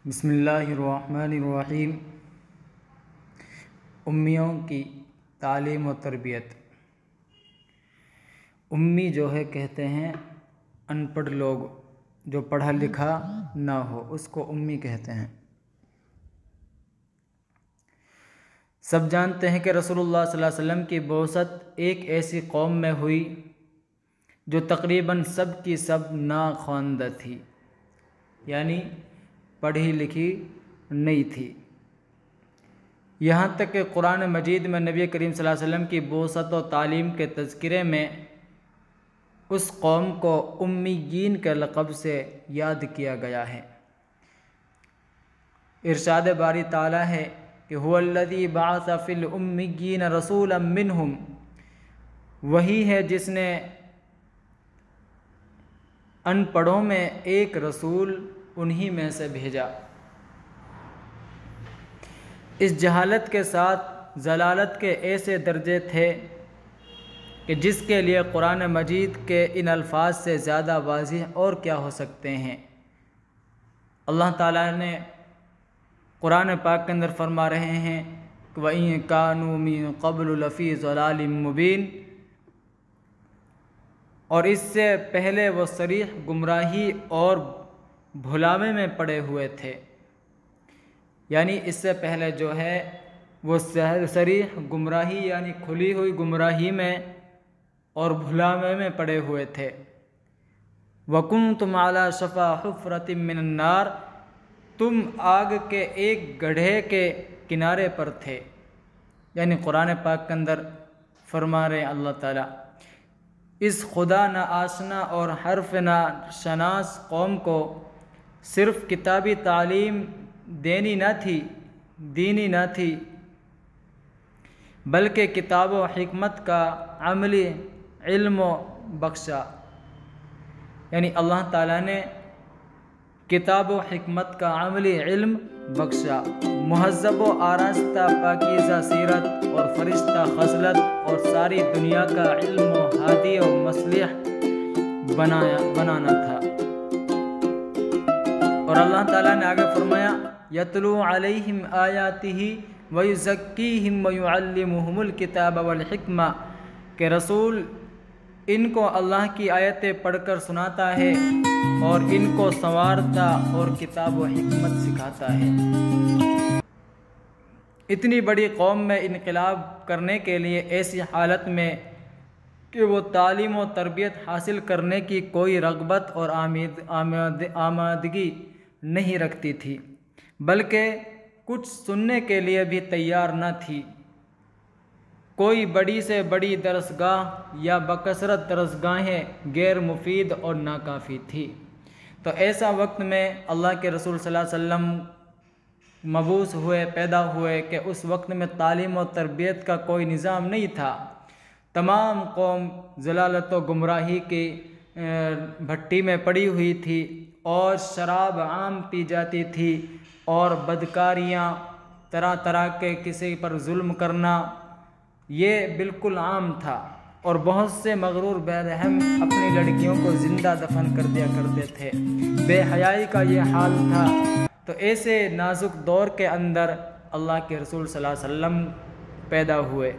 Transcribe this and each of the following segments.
بسم اللہ الرحمن الرحیم۔ امیوں کی تعلیم و تربیت۔ امی جو ہے کہتے ہیں ان پڑھ لوگ، جو پڑھا لکھا نہ ہو، اس کو امی کہتے ہیں۔ سب جانتے ہیں کہ رسول اللہ صلی اللہ علیہ وسلم کی بعثت ایک ایسی قوم میں ہوئی جو تقریباً سب کی سب ناخواندہ تھی، یعنی پڑھی لکھی نہیں تھی۔ یہاں تک کہ قرآن مجید میں نبی کریم صلی اللہ علیہ وسلم کی بعثت و تعلیم کے تذکرے میں اس قوم کو امیین کے لقب سے یاد کیا گیا ہے۔ ارشاد باری تعالیٰ ہے کہ هو الذی بعث فی الامیین رسولا منہم، وہی ہے جس نے ان پڑھوں میں ایک رسول انہی میں سے بھیجا۔ اس جہالت کے ساتھ ضلالت کے ایسے درجے تھے کہ جس کے لیے قرآن مجید کے ان الفاظ سے زیادہ واضح اور کیا ہو سکتے ہیں۔ اللہ تعالیٰ نے قرآن پاک کے اندر فرما رہے ہیں کہ وَإِن كَانُوا مِن قَبْلُ لَفِي ضَلَالٍ مُبِينٍ، اور اس سے پہلے وہ صریح گمراہی اور بھلاوے میں پڑے ہوئے تھے، یعنی اس سے پہلے جو ہے وہ صریح گمراہی یعنی کھلی ہوئی گمراہی میں اور بھلاوے میں پڑے ہوئے تھے۔ وَكُنْتُمْ عَلَى شَفَا حُفْرَةٍ مِّنَ النَّارِ، تم آگ کے ایک گڑھے کے کنارے پر تھے، یعنی قرآن پاک کے اندر فرما رہے اللہ تعالیٰ اس خدا نہ آشنا اور حرف نہ شناس قوم کو صرف کتابی تعلیم دینی نہ تھی بلکہ کتاب و حکمت کا عملی علم و بخشا، یعنی اللہ تعالیٰ نے کتاب و حکمت کا عملی علم بخشا، مہذب و آراستہ پاکیزہ سیرت اور فرشتہ خصلت اور ساری دنیا کا علم و ہادی و مصلح بنانا تھا۔ اور اللہ تعالیٰ نے آگے فرمایا یتلو علیہم آیاتہ ویزکیہم ویعلمہم الکتاب والحکمہ، کہ رسول ان کو اللہ کی آیتیں پڑھ کر سناتا ہے اور ان کو سنوارتا اور کتاب و حکمت سکھاتا ہے۔ اتنی بڑی قوم میں انقلاب کرنے کے لیے ایسی حالت میں کہ وہ تعلیم و تربیت حاصل کرنے کی کوئی رغبت اور آمادگی نہیں رکھتی تھی، بلکہ کچھ سننے کے لیے بھی تیار نہ تھی۔ کوئی بڑی سے بڑی درسگاہ یا بکثرت درسگاہیں غیر مفید اور ناکافی تھی۔ تو ایسا وقت میں اللہ کے رسول صلی اللہ علیہ وسلم مبعوث ہوئے، پیدا ہوئے کہ اس وقت میں تعلیم و تربیت کا کوئی نظام نہیں تھا۔ تمام قوم ضلالت و گمراہی کی بھٹی میں پڑی ہوئی تھی اور شراب عام پی جاتی تھی اور بدکاریاں طرح طرح کے کسی پر ظلم کرنا یہ بالکل عام تھا، اور بہت سے مغرور بے رحم اپنی لڑکیوں کو زندہ دفن کر دیا کرتے تھے۔ بے حیائی کا یہ حال تھا۔ تو ایسے نازک دور کے اندر اللہ کے رسول صلی اللہ علیہ وسلم پیدا ہوئے۔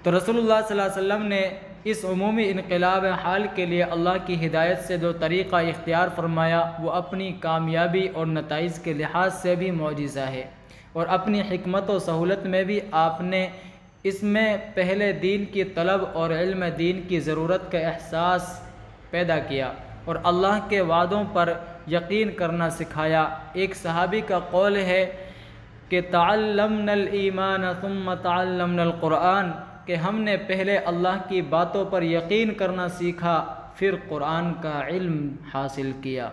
تو رسول اللہ صلی اللہ علیہ وسلم نے اس عمومی انقلاب حال کے لیے اللہ کی ہدایت سے جو طریقہ اختیار فرمایا وہ اپنی کامیابی اور نتائج کے لحاظ سے بھی معجزہ ہے، اور اپنی حکمت و سہولت میں بھی آپ نے اس میں پہلے دین کی طلب اور علم دین کی ضرورت کا احساس پیدا کیا اور اللہ کے وعدوں پر یقین کرنا سکھایا۔ ایک صحابی کا قول ہے کہ تعلمنا الایمان ثم تعلمنا القرآن، کہ ہم نے پہلے اللہ کی باتوں پر یقین کرنا سیکھا پھر قرآن کا علم حاصل کیا۔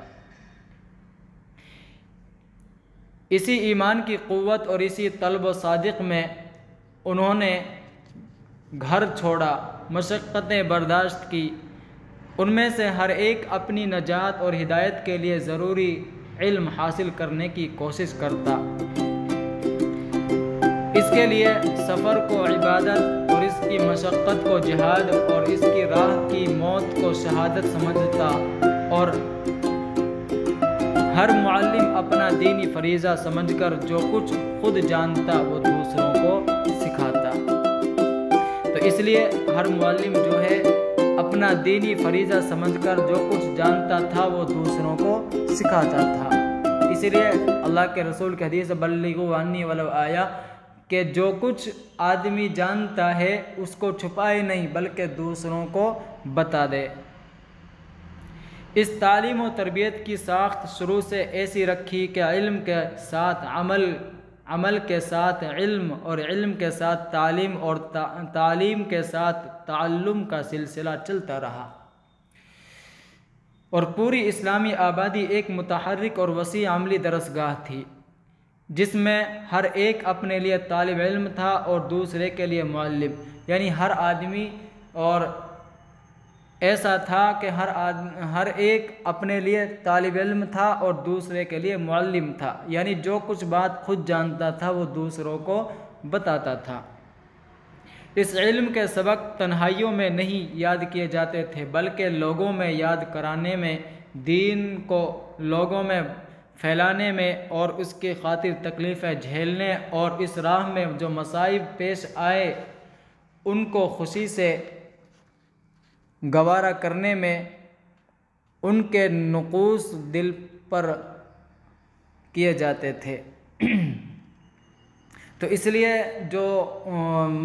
اسی ایمان کی قوت اور اسی طلب و صادق میں انہوں نے گھر چھوڑا، مشقتیں برداشت کی، ان میں سے ہر ایک اپنی نجات اور ہدایت کے لیے ضروری علم حاصل کرنے کی کوشش کرتا۔ اس کے لیے سفر کو عبادت اور اس کی مشقت کو جہاد اور اس کی راہ کی موت کو شہادت سمجھتا اور ہر معلم اپنا دینی فریضہ سمجھ کر جو کچھ خود جانتا وہ دوسروں کو سکھاتا۔ تو اس لیے ہر معلم جو ہے اپنا دینی فریضہ سمجھ کر جو کچھ جانتا تھا وہ دوسروں کو سکھاتا تھا۔ اسی لیے اللہ کے رسول کی حدیث بلغوا عنی ولو آیا کہ جو کچھ آدمی جانتا ہے اس کو چھپائے نہیں بلکہ دوسروں کو بتا دے۔ اس تعلیم و تربیت کی ساخت شروع سے ایسی رکھی کہ علم کے ساتھ عمل، عمل کے ساتھ علم، اور علم کے ساتھ تعلیم، اور تعلیم کے ساتھ تعلم کا سلسلہ چلتا رہا، اور پوری اسلامی آبادی ایک متحرک اور وسیع عملی درسگاہ تھی جس میں ہر ایک اپنے لیے طالب علم تھا اور دوسرے کے لیے معلم، یعنی ہر آدمی اور ایسا تھا کہ ہر ایک اپنے لیے طالب علم تھا اور دوسرے کے لیے معلم تھا، یعنی جو کچھ بات خود جانتا تھا وہ دوسروں کو بتاتا تھا۔ اس علم کے سبق تنہائیوں میں نہیں یاد کیے جاتے تھے بلکہ لوگوں میں یاد کرانے میں، دین کو لوگوں میں پھیلانے میں، اور اس کی خاطر تکلیفیں جھیلنے اور اس راہ میں جو مصائب پیش آئے ان کو خوشی سے گوارا کرنے میں، ان کے نقوص دل پر کیے جاتے تھے۔ تو اس لیے جو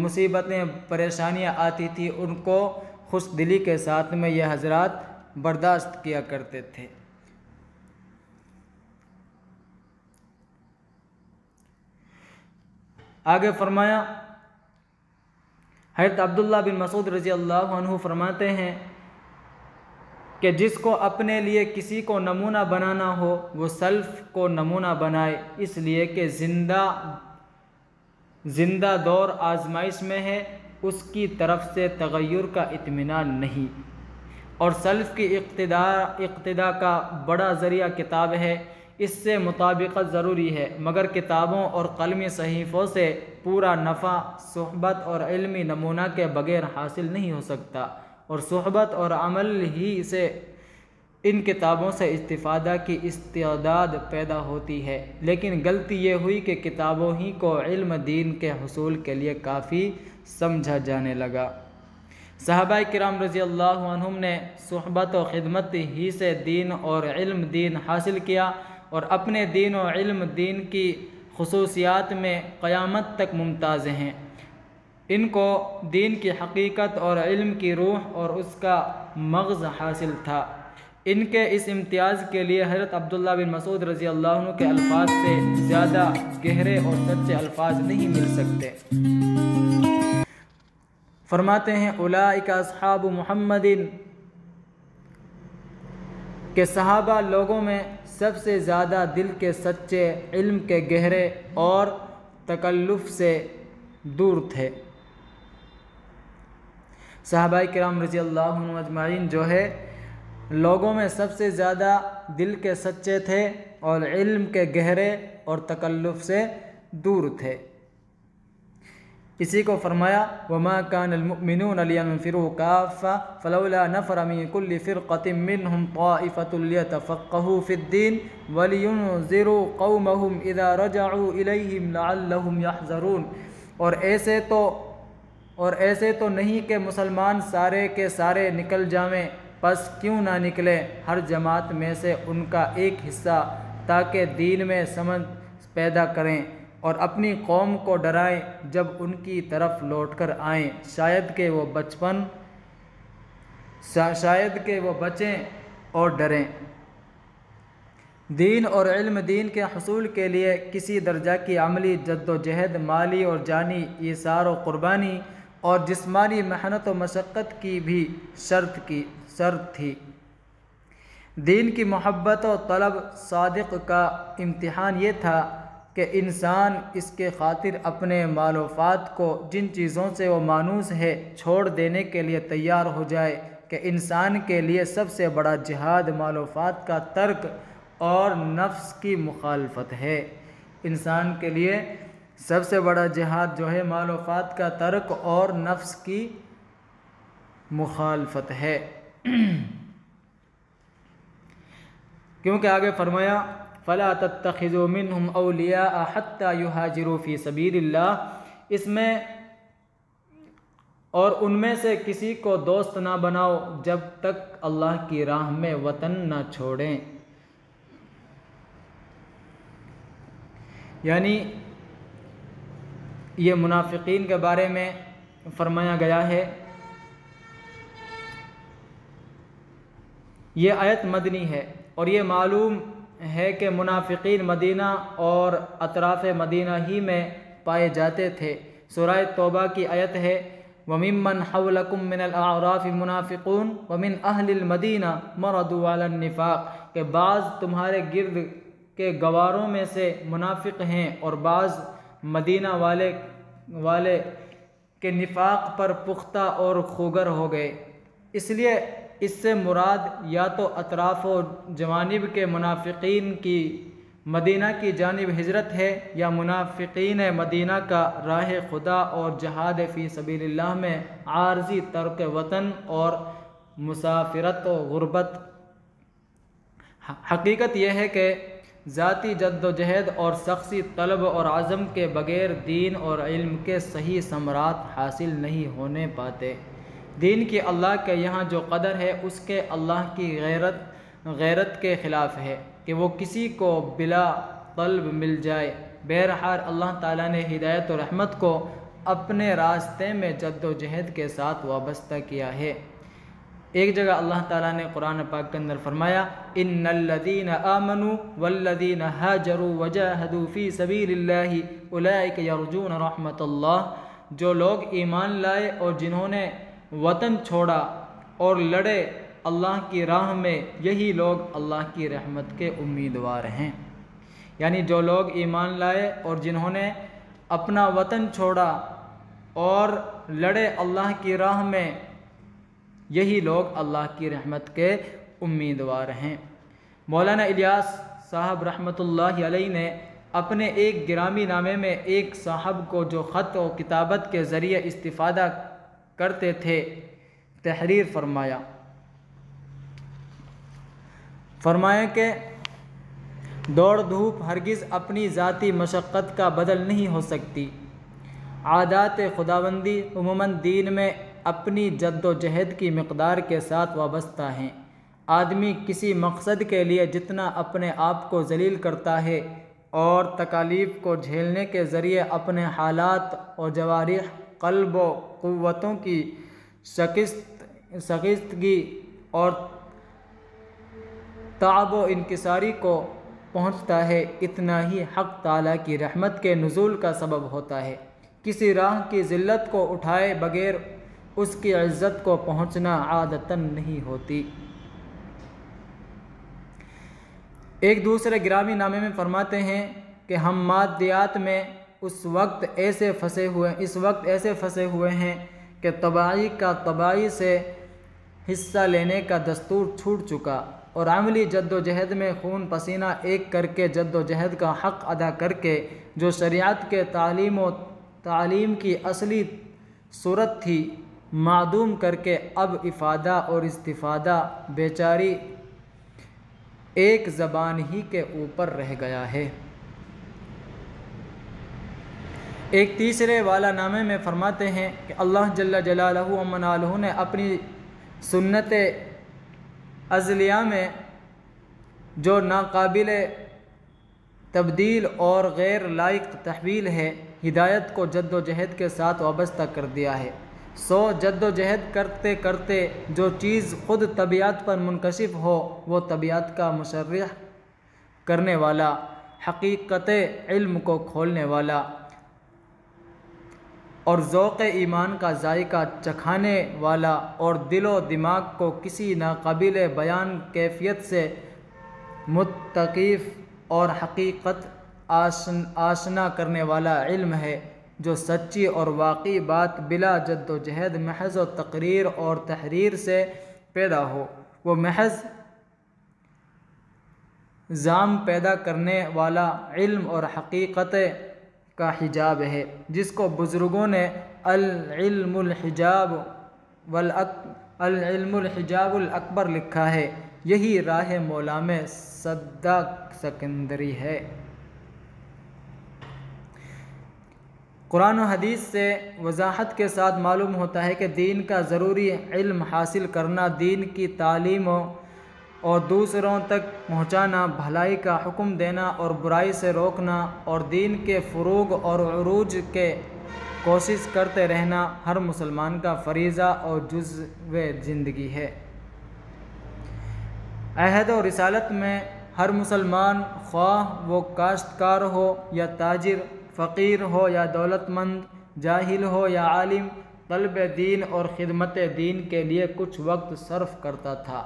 مصیبتیں پریشانیاں آتی تھی ان کو خوش دلی کے ساتھ میں یہ حضرات برداشت کیا کرتے تھے۔ آگے فرمایا، حضرت عبداللہ بن مسعود رضی اللہ عنہ فرماتے ہیں کہ جس کو اپنے لیے کسی کو نمونہ بنانا ہو وہ سلف کو نمونہ بنائے، اس لیے کہ زندہ دور آزمائش میں ہے، اس کی طرف سے تغیر کا اطمینان نہیں، اور سلف کی اقتداء کا بڑا ذریعہ کتاب ہے، اس سے مطابقت ضروری ہے، مگر کتابوں اور قلمی صحیفوں سے پورا نفع صحبت اور علمی نمونہ کے بغیر حاصل نہیں ہو سکتا، اور صحبت اور عمل ہی سے ان کتابوں سے استفادہ کی استعداد پیدا ہوتی ہے۔ لیکن غلطی یہ ہوئی کہ کتابوں ہی کو علم دین کے حصول کے لیے کافی سمجھا جانے لگا۔ صحابہ کرام رضی اللہ عنہم نے صحبت و خدمت ہی سے دین اور علم دین حاصل کیا، اور اپنے دین و علم دین کی خصوصیات میں قیامت تک ممتاز ہیں۔ ان کو دین کی حقیقت اور علم کی روح اور اس کا مغز حاصل تھا۔ ان کے اس امتیاز کے لیے حضرت عبداللہ بن مسعود رضی اللہ عنہ کے الفاظ سے زیادہ گہرے اور سچے الفاظ نہیں مل سکتے۔ فرماتے ہیں اولئک اصحاب محمد، کہ صحابہ لوگوں میں سب سے زیادہ دل کے سچے، علم کے گہرے اور تکلف سے دور تھے۔ صحابہ کرام رضی اللہ عنہ اجمعین جو ہے لوگوں میں سب سے زیادہ دل کے سچے تھے اور علم کے گہرے اور تکلف سے دور تھے۔ اسی کو فرمایا وَمَا كَانَ الْمُؤْمِنُونَ لِيَنْفِرُوا كَافَّةً فَلَوْلَا نَفَرَ مِنْ كُلِّ فِرْقَةٍ مِّنْهُمْ طَائِفَةٌ لِيَتَفَقَّهُوا فِي الدِّينِ وَلِيُنذِرُوا قَوْمَهُمْ إِذَا رَجَعُوا إِلَيْهِمْ لَعَلَّهُمْ يَحْذَرُونَ۔ اور ایسے تو نہیں کہ مسلمان سارے کے سارے نکل جائیں، پس کیوں نہ نکلے ہر جماعت میں سے ان کا ایک حصہ، تاکہ دین میں سمجھ پیدا کریں اور اپنی قوم کو ڈرائیں جب ان کی طرف لوٹ کر آئیں، شاید کہ وہ بچیں اور ڈریں۔ دین اور علم دین کے حصول کے لیے کسی درجہ کی عملی جد و جہد، مالی اور جانی ایثار و قربانی اور جسمانی محنت و مشقت کی بھی شرط تھی۔ دین کی محبت و طلب صادق کا امتحان یہ تھا کہ انسان اس کے خاطر اپنے مال و فات کو جن چیزوں سے وہ مانوس ہے چھوڑ دینے کے لیے تیار ہو جائے، کہ انسان کے لیے سب سے بڑا جہاد مال و فات کا ترک اور نفس کی مخالفت ہے۔ انسان کے لیے سب سے بڑا جہاد جو ہے مال و فات کا ترک اور نفس کی مخالفت ہے۔ کیونکہ آگے فرمایا فلا تتخذوا منهم اولیاء حتی یہاجروا فی سبیل اللہ، اس میں اور ان میں سے کسی کو دوست نہ بناؤ جب تک اللہ کی راہ میں وطن نہ چھوڑیں۔ یعنی یہ منافقین کے بارے میں فرمایا گیا ہے۔ یہ آیت مدنی ہے اور یہ معلوم ہے کہ منافقین مدینہ اور اطراف مدینہ ہی میں پائے جاتے تھے۔ سورہ توبہ کی آیت ہے وَمِمَّنْ حَوْلَكُمْ مِنَ الْأَعْرَافِ مُنَافِقُونَ وَمِنْ أَهْلِ الْمَدِينَةِ مَرَدُوا عَلَى النِّفَاقِ، کہ بعض تمہارے گرد کے گواروں میں سے منافق ہیں اور بعض مدینہ والے کے نفاق پر پختہ اور خوگر ہو گئے۔ اس لیے اس سے مراد یا تو اطراف و جوانب کے منافقین کی مدینہ کی جانب ہجرت ہے، یا منافقین مدینہ کا راہ خدا اور جہاد فی سبیل اللہ میں عارضی ترک وطن اور مسافرت و غربت۔ حقیقت یہ ہے کہ ذاتی جد و جہد اور شخصی طلب اور عزم کے بغیر دین اور علم کے صحیح ثمرات حاصل نہیں ہونے پاتے۔ دین کی اللہ کے یہاں جو قدر ہے اس کے اللہ کی غیرت کے خلاف ہے کہ وہ کسی کو بلا طلب مل جائے۔ بہرحال اللہ تعالیٰ نے ہدایت و رحمت کو اپنے راستے میں جد و جہد کے ساتھ وابستہ کیا ہے۔ ایک جگہ اللہ تعالیٰ نے قرآن پاک کے اندر فرمایا ان الذین آمنوا والذین ہاجروا وجاہدوا فی سبیل اللہ اولئک یرجون رحمت اللہ، جو لوگ ایمان لائے اور جنہوں نے وطن چھوڑا اور لڑے اللہ کی راہ میں، یہی لوگ اللہ کی رحمت کے امیدوار ہیں۔ یعنی جو لوگ ایمان لائے اور جنہوں نے اپنا وطن چھوڑا اور لڑے اللہ کی راہ میں، یہی لوگ اللہ کی رحمت کے امیدوار ہیں۔ مولانا الیاس صاحب رحمۃ اللہ علیہ نے اپنے ایک گرامی نامے میں ایک صاحب کو جو خط و کتابت کے ذریعے استفادہ کرتے تھے تحریر فرمایا کہ دوڑ دھوپ ہرگز اپنی ذاتی مشقت کا بدل نہیں ہو سکتی۔ عادات خداوندی عموماً دین میں اپنی جد و جہد کی مقدار کے ساتھ وابستہ ہیں۔ آدمی کسی مقصد کے لیے جتنا اپنے آپ کو ذلیل کرتا ہے اور تکالیف کو جھیلنے کے ذریعے اپنے حالات اور جوارح، قلب و قوتوں کی شکستگی اور تعب و انکساری کو پہنچتا ہے، اتنا ہی حق تعالیٰ کی رحمت کے نزول کا سبب ہوتا ہے۔ کسی راہ کی ذلت کو اٹھائے بغیر اس کی عزت کو پہنچنا عادتاً نہیں ہوتی۔ ایک دوسرے گرامی نامے میں فرماتے ہیں کہ ہم مادیات میں اس وقت ایسے پھنسے ہوئے ہیں کہ طباعی کا طباعی سے حصہ لینے کا دستور چھوٹ چکا، اور عملی جد و جہد میں خون پسینہ ایک کر کے جد و جہد کا حق ادا کر کے جو شریعت کے تعلیم کی اصلی صورت تھی معدوم کر کے اب افادہ اور استفادہ بیچاری ایک زبان ہی کے اوپر رہ گیا ہے۔ ایک تیسرے والا نامے میں فرماتے ہیں کہ اللہ جل جلالہ و منالہ نے اپنی سنت ازلیہ میں جو ناقابل تبدیل اور غیر لائق تحویل ہے، ہدایت کو جد و جہد کے ساتھ وابستہ کر دیا ہے۔ سو جد و جہد کرتے کرتے جو چیز خود طبیعت پر منکشف ہو، وہ طبیعت کا مشرح کرنے والا، حقیقت علم کو کھولنے والا اور ذوق ایمان کا ذائقہ چکھانے والا اور دل و دماغ کو کسی ناقابل بیان کیفیت سے متقف اور حقیقت آشنا کرنے والا علم ہے، جو سچی اور واقعی بات بلا جد و جہد محض و تقریر اور تحریر سے پیدا ہو۔ وہ محض زام پیدا کرنے والا علم اور حقیقت کا حجاب ہے، جس کو بزرگوں نے العلم الحجاب الاکبر لکھا ہے۔ یہی راہ مولا میں صدق سکندری ہے۔ قرآن و حدیث سے وضاحت کے ساتھ معلوم ہوتا ہے کہ دین کا ضروری علم حاصل کرنا، دین کی تعلیم اور دوسروں تک پہنچانا، بھلائی کا حکم دینا اور برائی سے روکنا اور دین کے فروغ اور عروج کے کوشش کرتے رہنا ہر مسلمان کا فریضہ اور جزو زندگی ہے۔ عہد و رسالت میں ہر مسلمان، خواہ وہ کاشتکار ہو یا تاجر، فقیر ہو یا دولت مند، جاہل ہو یا عالم، طلب دین اور خدمت دین کے لیے کچھ وقت صرف کرتا تھا۔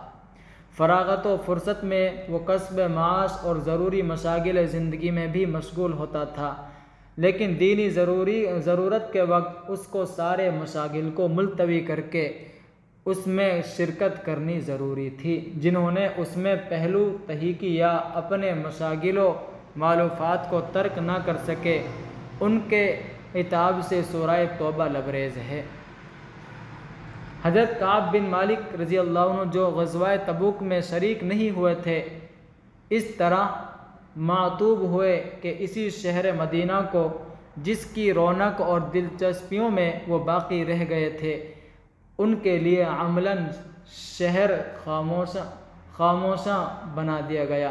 فراغت و فرصت میں وہ کسب معاش اور ضروری مشاغل زندگی میں بھی مشغول ہوتا تھا، لیکن دینی ضرورت کے وقت اس کو سارے مشاغل کو ملتوی کر کے اس میں شرکت کرنی ضروری تھی۔ جنہوں نے اس میں پہلو تہی کی یا اپنے مشاغل و معلوفات کو ترک نہ کر سکے، ان کے عتاب سے سورہ توبہ لبریز ہے۔ حضرت کعب بن مالک رضی اللہ عنہ جو غزوہ تبوک میں شریک نہیں ہوئے تھے، اس طرح معتوب ہوئے کہ اسی شہر مدینہ کو، جس کی رونق اور دلچسپیوں میں وہ باقی رہ گئے تھے، ان کے لیے عملاً شہر خاموشاں بنا دیا گیا،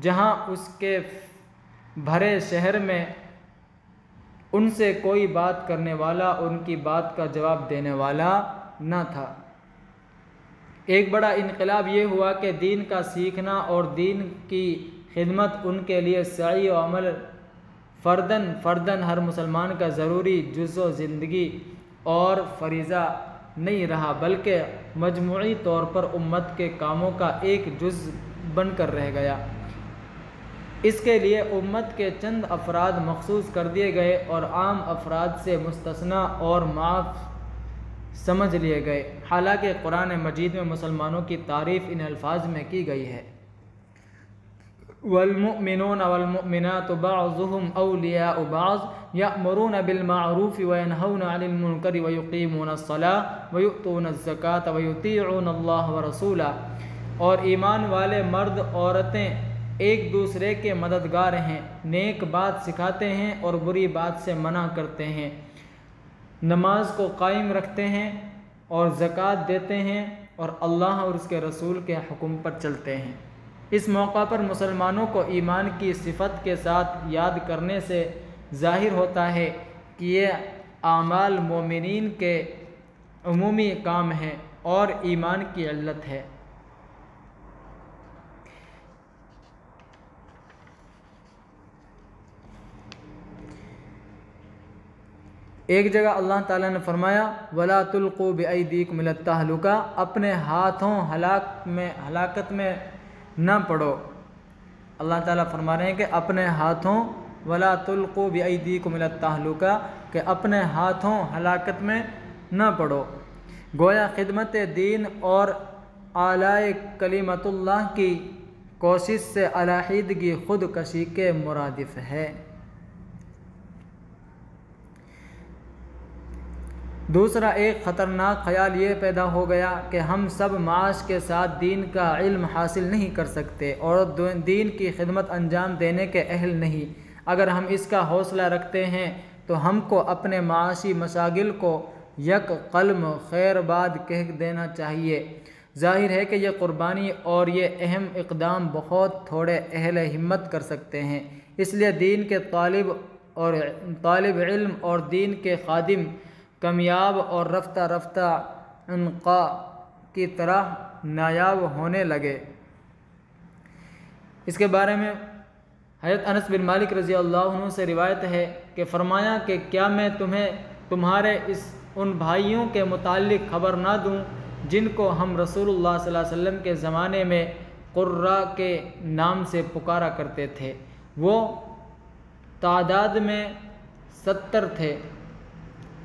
جہاں اس کے بھرے شہر میں ان سے کوئی بات کرنے والا، ان کی بات کا جواب دینے والا نہ تھا۔ ایک بڑا انقلاب یہ ہوا کہ دین کا سیکھنا اور دین کی خدمت ان کے لیے سعی و عمل فرداً ہر مسلمان کا ضروری جزو زندگی اور فریضہ نہیں رہا، بلکہ مجموعی طور پر امت کے کاموں کا ایک جز بن کر رہ گیا۔ اس کے لیے امت کے چند افراد مخصوص کر دیے گئے اور عام افراد سے مستثنی اور معاف سمجھ لیے گئے، حالانکہ قرآن مجید میں مسلمانوں کی تعریف ان الفاظ میں کی گئی ہے: والمؤمنون والمؤمنات بعضهم اولیاء بعض یأمرون بالمعروف وینہون عن المنکر ویقیمون الصلاة ویؤتون الزکاة ویطیعون اللہ ورسولہ۔ اور ایمان والے مرد عورتیں ایک دوسرے کے مددگار ہیں، نیک بات سکھاتے ہیں اور بری بات سے منع کرتے ہیں، نماز کو قائم رکھتے ہیں اور زکوٰۃ دیتے ہیں اور اللہ اور اس کے رسول کے حکم پر چلتے ہیں۔ اس موقع پر مسلمانوں کو ایمان کی صفت کے ساتھ یاد کرنے سے ظاہر ہوتا ہے کہ یہ اعمال مومنین کے عمومی کام ہیں اور ایمان کی علت ہے۔ ایک جگہ اللہ تعالیٰ نے فرمایا: وَلَا تُلْقُوا بِأَيْدِيكُمْ إِلَى التَّهْلُكَةِ، اپنے ہاتھوں ہلاکت میں نہ پڑو۔ اللہ تعالیٰ فرما رہے ہیں کہ اپنے ہاتھوں وَلَا تُلْقُوا بِأَيْدِيكُمْ إِلَى التَّهْلُكَةِ، کہ اپنے ہاتھوں ہلاکت میں نہ پڑو۔ گویا خدمت دین اور اعلاء کلمت اللہ کی کوشش سے علیحدگی خودکشی کے مرادف ہے۔ دوسرا ایک خطرناک خیال یہ پیدا ہو گیا کہ ہم سب معاش کے ساتھ دین کا علم حاصل نہیں کر سکتے اور دین کی خدمت انجام دینے کے اہل نہیں۔ اگر ہم اس کا حوصلہ رکھتے ہیں تو ہم کو اپنے معاشی مشاغل کو یک قلم خیر باد کہہ دینا چاہیے۔ ظاہر ہے کہ یہ قربانی اور یہ اہم اقدام بہت تھوڑے اہل ہمت کر سکتے ہیں، اس لیے دین کے طالب علم اور دین کے خادم کامیاب اور رفتہ رفتہ عنقا کی طرح نایاب ہونے لگے۔ اس کے بارے میں حضرت انس بن مالک رضی اللہ عنہ سے روایت ہے کہ فرمایا کہ کیا میں تمہیں تمہارے ان بھائیوں کے متعلق خبر نہ دوں جن کو ہم رسول اللہ صلی اللہ علیہ وسلم کے زمانے میں قرہ کے نام سے پکارا کرتے تھے۔ وہ تعداد میں 70 تھے۔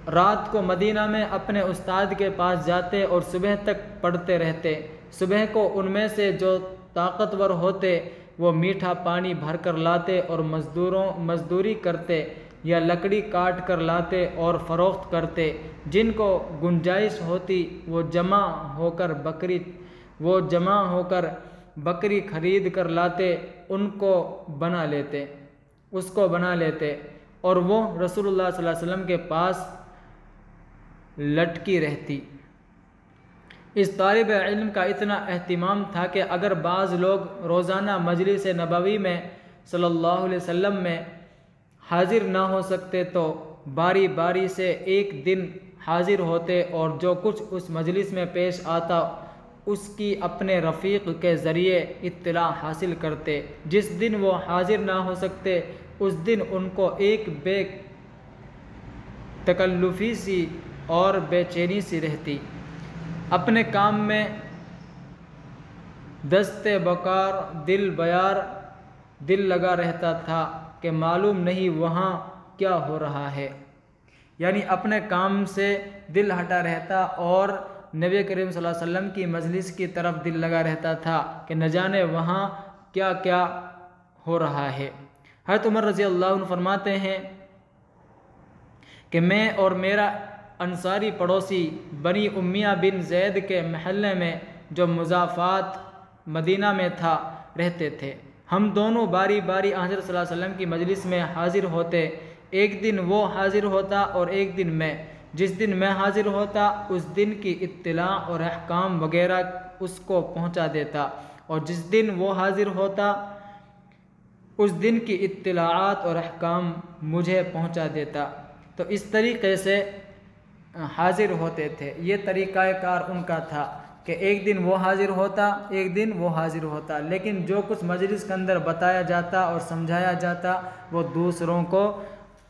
رات کو مدینہ میں اپنے استاد کے پاس جاتے اور صبح تک پڑھتے رہتے۔ صبح کو ان میں سے جو طاقتور ہوتے وہ میٹھا پانی بھر کر لاتے اور مزدوری کرتے یا لکڑی کاٹ کر لاتے اور فروخت کرتے۔ جن کو گنجائش ہوتی وہ جمع ہو کر بکری خرید کر لاتے اس کو بنا لیتے اور وہ رسول اللہ صلی اللہ علیہ وسلم کے پاس لٹکی رہتی۔ اس طالب علم کا اتنا اہتمام تھا کہ اگر بعض لوگ روزانہ مجلس نبوی میں صلی اللہ علیہ وسلم میں حاضر نہ ہو سکتے تو باری باری سے ایک دن حاضر ہوتے اور جو کچھ اس مجلس میں پیش آتا اس کی اپنے رفیق کے ذریعے اطلاع حاصل کرتے۔ جس دن وہ حاضر نہ ہو سکتے اس دن ان کو ایک بے تکلفی سی اور بے چینی سی رہتی۔ اپنے کام میں دست بکار دل لگا رہتا تھا کہ معلوم نہیں وہاں کیا ہو رہا ہے، یعنی اپنے کام سے دل ہٹا رہتا اور نبی کریم صلی اللہ علیہ وسلم کی مجلس کی طرف دل لگا رہتا تھا کہ نہ جانے وہاں کیا کیا ہو رہا ہے۔ حضرت عمر رضی اللہ عنہ فرماتے ہیں کہ میں اور میرا انصاری پڑوسی بنی امیہ بن زید کے محلے میں جو مضافات مدینہ میں تھا رہتے تھے، ہم دونوں باری باری حضرت صلی اللہ علیہ وسلم کی مجلس میں حاضر ہوتے۔ ایک دن وہ حاضر ہوتا اور ایک دن میں۔ جس دن میں حاضر ہوتا اس دن کی اطلاع اور احکام وغیرہ اس کو پہنچا دیتا اور جس دن وہ حاضر ہوتا اس دن کی اطلاعات اور احکام مجھے پہنچا دیتا۔ تو اس طریقے سے حاضر ہوتے تھے۔ یہ طریقہ کار ان کا تھا کہ ایک دن وہ حاضر ہوتا ایک دن وہ حاضر ہوتا، لیکن جو کچھ مجلس کے اندر بتایا جاتا اور سمجھایا جاتا وہ دوسروں کو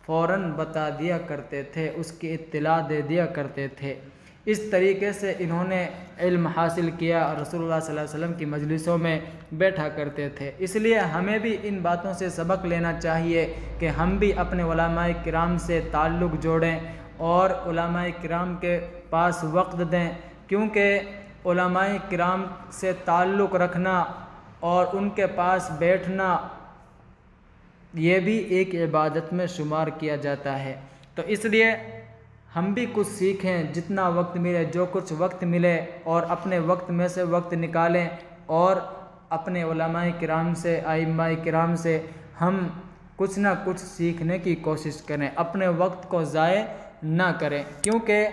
فوراً بتا دیا کرتے تھے، اس کی اطلاع دے دیا کرتے تھے۔ اس طریقے سے انہوں نے علم حاصل کیا اور رسول اللہ صلی اللہ علیہ وسلم کی مجلسوں میں بیٹھا کرتے تھے۔ اس لیے ہمیں بھی ان باتوں سے سبق لینا چاہیے کہ ہم بھی اپنے علماء کرام سے تعلق جوڑیں اور علماء کرام کے پاس وقت دیں، کیونکہ علماء کرام سے تعلق رکھنا اور ان کے پاس بیٹھنا یہ بھی ایک عبادت میں شمار کیا جاتا ہے۔ تو اس لیے ہم بھی کچھ سیکھیں، جتنا وقت ملے، جو کچھ وقت ملے اور اپنے وقت میں سے وقت نکالیں اور اپنے علماء کرام سے ائمہ کرام سے ہم کچھ نہ کچھ سیکھنے کی کوشش کریں، اپنے وقت کو ضائع نہ کریں، کیونکہ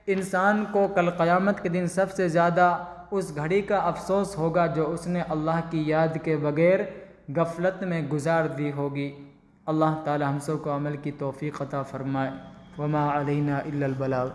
انسان کو کل قیامت کے دن سب سے زیادہ اس گھڑی کا افسوس ہوگا جو اس نے اللہ کی یاد کے بغیر غفلت میں گزار دی ہوگی۔ اللہ تعالی ہم سب کو عمل کی توفیق عطا فرمائے۔ وما علینا الا البلاغ۔